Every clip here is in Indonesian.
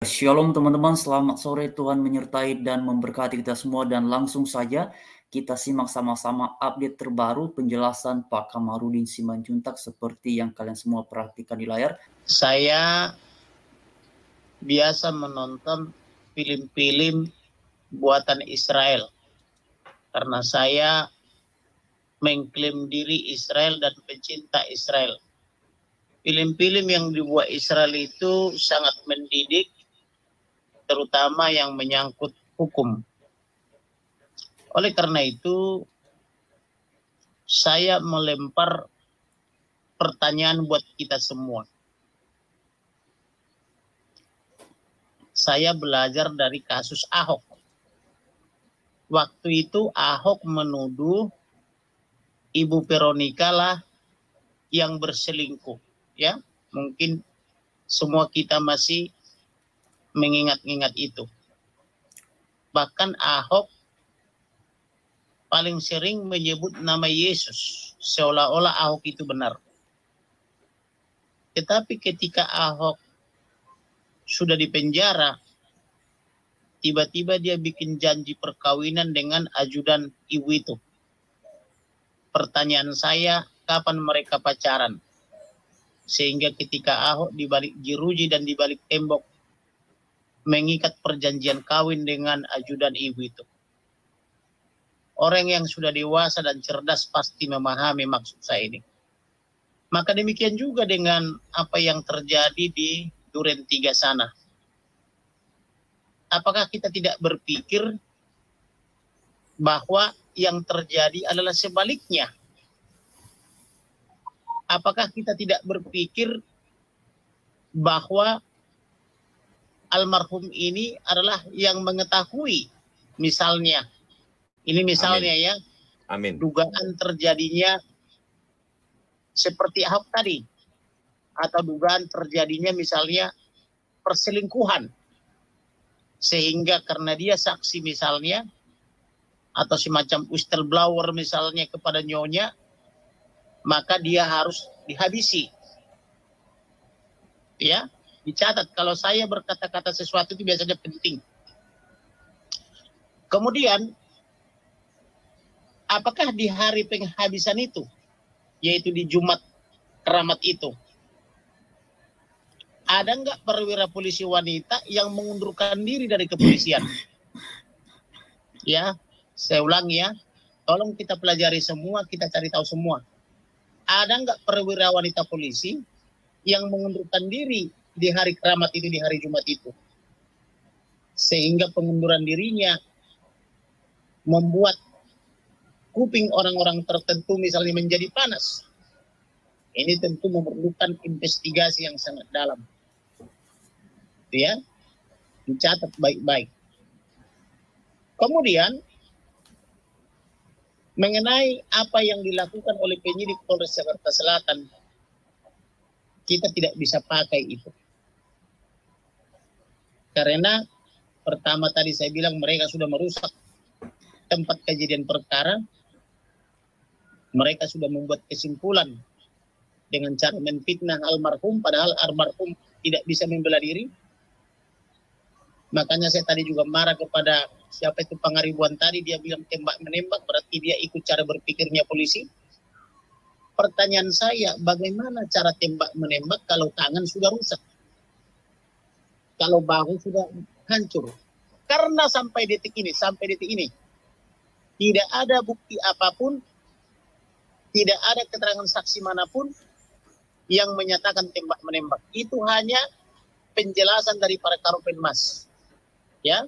Shalom teman-teman, selamat sore, Tuhan menyertai dan memberkati kita semua. Dan langsung saja kita simak sama-sama update terbaru penjelasan Pak Kamarudin Simanjuntak seperti yang kalian semua perhatikan di layar. Saya biasa menonton film-film buatan Israel karena saya mengklaim diri Israel dan pencinta Israel. Film-film yang dibuat Israel itu sangat mendidik, terutama yang menyangkut hukum. Oleh karena itu, saya melempar pertanyaan buat kita semua. Saya belajar dari kasus Ahok. Waktu itu Ahok menuduh Ibu Veronica lah yang berselingkuh. Ya, mungkin semua kita masih mengingat-ingat itu. Bahkan Ahok paling sering menyebut nama Yesus, seolah-olah Ahok itu benar. Tetapi ketika Ahok sudah di penjara, tiba-tiba dia bikin janji perkawinan dengan ajudan ibu itu. Pertanyaan saya, kapan mereka pacaran? Sehingga ketika Ahok di balik jeruji dan di balik tembok mengikat perjanjian kawin dengan ajudan ibu itu. Orang yang sudah dewasa dan cerdas pasti memahami maksud saya ini. Maka demikian juga dengan apa yang terjadi di Duren 3 sana. Apakah kita tidak berpikir bahwa yang terjadi adalah sebaliknya? Apakah kita tidak berpikir bahwa almarhum ini adalah yang mengetahui, misalnya, ini misalnya Amin. Ya, Amin. Dugaan terjadinya seperti Ahok tadi, atau dugaan terjadinya misalnya perselingkuhan, sehingga karena dia saksi misalnya, atau semacam whistleblower misalnya kepada nyonya, maka dia harus dihabisi. Ya, dicatat kalau saya berkata-kata sesuatu itu biasanya penting. Kemudian, apakah di hari penghabisan itu, yaitu di Jumat Keramat itu, ada nggak perwira polisi wanita yang mengundurkan diri dari kepolisian? Ya, saya ulangi ya, tolong kita pelajari semua, kita cari tahu semua. Ada nggak perwira wanita polisi yang mengundurkan diri di hari keramat itu, di hari Jumat itu? Sehingga pengunduran dirinya membuat kuping orang-orang tertentu misalnya menjadi panas. Ini tentu memerlukan investigasi yang sangat dalam. Ya, dicatat baik-baik. Kemudian, mengenai apa yang dilakukan oleh penyidik Polres Jakarta Selatan, kita tidak bisa pakai itu. Karena pertama tadi saya bilang mereka sudah merusak tempat kejadian perkara, mereka sudah membuat kesimpulan dengan cara menfitnah almarhum, padahal almarhum tidak bisa membela diri. Makanya saya tadi juga marah kepada siapa itu Pangaribuan tadi, dia bilang tembak-menembak, berarti dia ikut cara berpikirnya polisi. Pertanyaan saya, bagaimana cara tembak-menembak kalau tangan sudah rusak? Kalau bahu sudah hancur? Karena sampai detik ini, tidak ada bukti apapun, tidak ada keterangan saksi manapun yang menyatakan tembak-menembak. Itu hanya penjelasan dari para Karopenmas. Ya,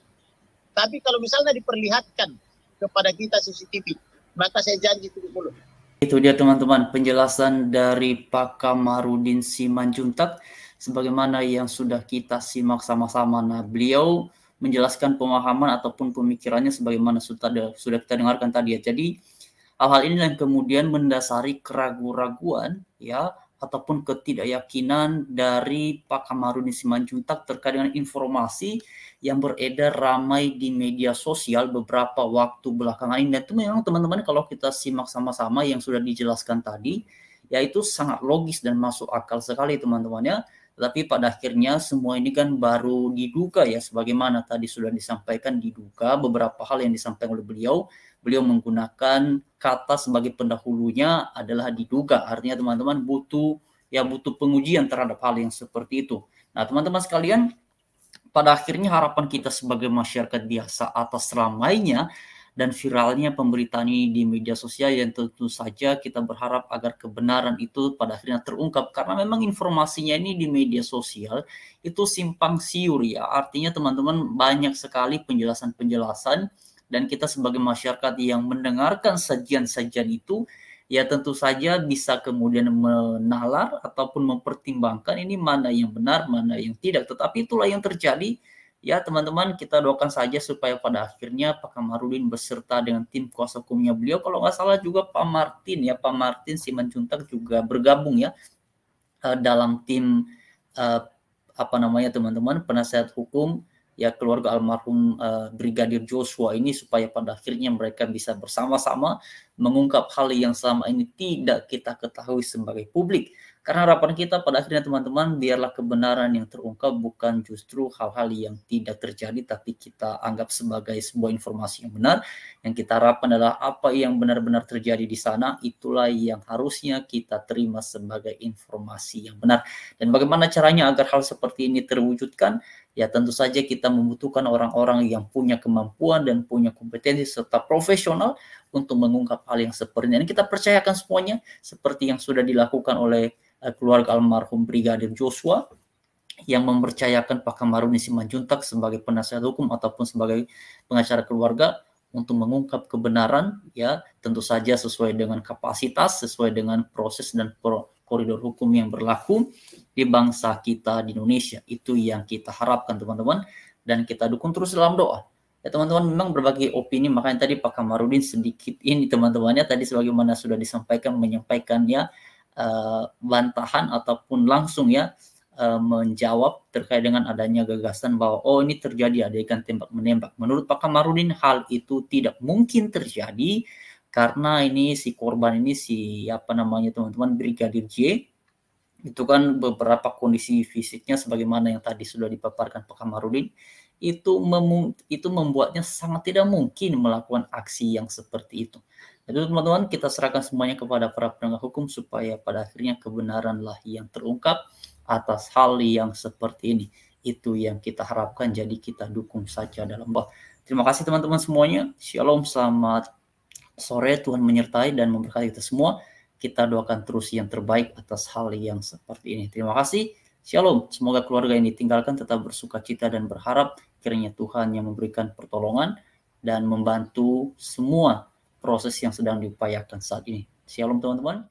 tapi kalau misalnya diperlihatkan kepada kita CCTV, maka saya janji tutup mulut. Itu dia teman-teman penjelasan dari Pak Kamarudin Simanjuntak sebagaimana yang sudah kita simak sama-sama. Nah, beliau menjelaskan pemahaman ataupun pemikirannya sebagaimana sudah kita dengarkan tadi ya. Jadi hal-hal ini yang kemudian mendasari keraguan-raguan ya ataupun ketidakyakinan dari Pak Kamarudin Simanjuntak terkait dengan informasi yang beredar ramai di media sosial beberapa waktu belakangan ini. Dan itu memang teman-teman kalau kita simak sama-sama yang sudah dijelaskan tadi, yaitu sangat logis dan masuk akal sekali teman-teman ya. Tapi pada akhirnya semua ini kan baru diduga ya, sebagaimana tadi sudah disampaikan, diduga beberapa hal yang disampaikan oleh beliau. Beliau menggunakan kata sebagai pendahulunya adalah diduga. Artinya teman-teman butuh pengujian terhadap hal yang seperti itu. Nah, teman-teman sekalian, pada akhirnya harapan kita sebagai masyarakat biasa atas ramainya dan viralnya pemberitaan ini di media sosial, yang tentu saja kita berharap agar kebenaran itu pada akhirnya terungkap, karena memang informasinya ini di media sosial itu simpang siur ya. Artinya teman-teman banyak sekali penjelasan-penjelasan, dan kita sebagai masyarakat yang mendengarkan sajian-sajian itu ya tentu saja bisa kemudian menalar ataupun mempertimbangkan ini mana yang benar, mana yang tidak. Tetapi itulah yang terjadi. Ya teman-teman, kita doakan saja supaya pada akhirnya Pak Kamarudin beserta dengan tim kuasa hukumnya beliau, kalau nggak salah juga Pak Martin Simanjuntak juga bergabung ya dalam tim teman-teman penasihat hukum ya keluarga almarhum Brigadir Joshua ini, supaya pada akhirnya mereka bisa bersama-sama mengungkap hal yang selama ini tidak kita ketahui sebagai publik. Karena harapan kita pada akhirnya teman-teman, biarlah kebenaran yang terungkap, bukan justru hal-hal yang tidak terjadi, tapi kita anggap sebagai sebuah informasi yang benar. Yang kita harapkan adalah apa yang benar-benar terjadi di sana, itulah yang harusnya kita terima sebagai informasi yang benar. Dan bagaimana caranya agar hal seperti ini terwujudkan? Ya tentu saja kita membutuhkan orang-orang yang punya kemampuan dan punya kompetensi serta profesional untuk mengungkap hal yang seperti ini. Dan kita percayakan semuanya seperti yang sudah dilakukan oleh keluarga almarhum Brigadir Joshua, yang mempercayakan Pak Kamarudin Simanjuntak sebagai penasihat hukum ataupun sebagai pengacara keluarga untuk mengungkap kebenaran, ya tentu saja sesuai dengan kapasitas, sesuai dengan proses dan koridor hukum yang berlaku di bangsa kita di Indonesia. Itu yang kita harapkan teman-teman, dan kita dukung terus dalam doa. Ya teman-teman, memang berbagai opini, makanya tadi Pak Kamarudin sedikit ini teman-temannya tadi sebagaimana sudah disampaikan, menyampaikannya bantahan ataupun langsung ya menjawab terkait dengan adanya gagasan bahwa ini terjadi adegan tembak menembak. Menurut Pak Kamarudin hal itu tidak mungkin terjadi, karena ini si korban ini teman-teman Brigadir J itu kan beberapa kondisi fisiknya sebagaimana yang tadi sudah dipaparkan Pak Kamarudin itu membuatnya sangat tidak mungkin melakukan aksi yang seperti itu. Jadi teman-teman, kita serahkan semuanya kepada para penegak hukum supaya pada akhirnya kebenaranlah yang terungkap atas hal yang seperti ini. Itu yang kita harapkan, jadi kita dukung saja dalam doa. Terima kasih teman-teman semuanya. Shalom, selamat sore, Tuhan menyertai dan memberkati kita semua. Kita doakan terus yang terbaik atas hal yang seperti ini. Terima kasih. Shalom. Semoga keluarga yang ditinggalkan tetap bersuka cita dan berharap kiranya Tuhan yang memberikan pertolongan dan membantu semua proses yang sedang diupayakan saat ini. Shalom teman-teman.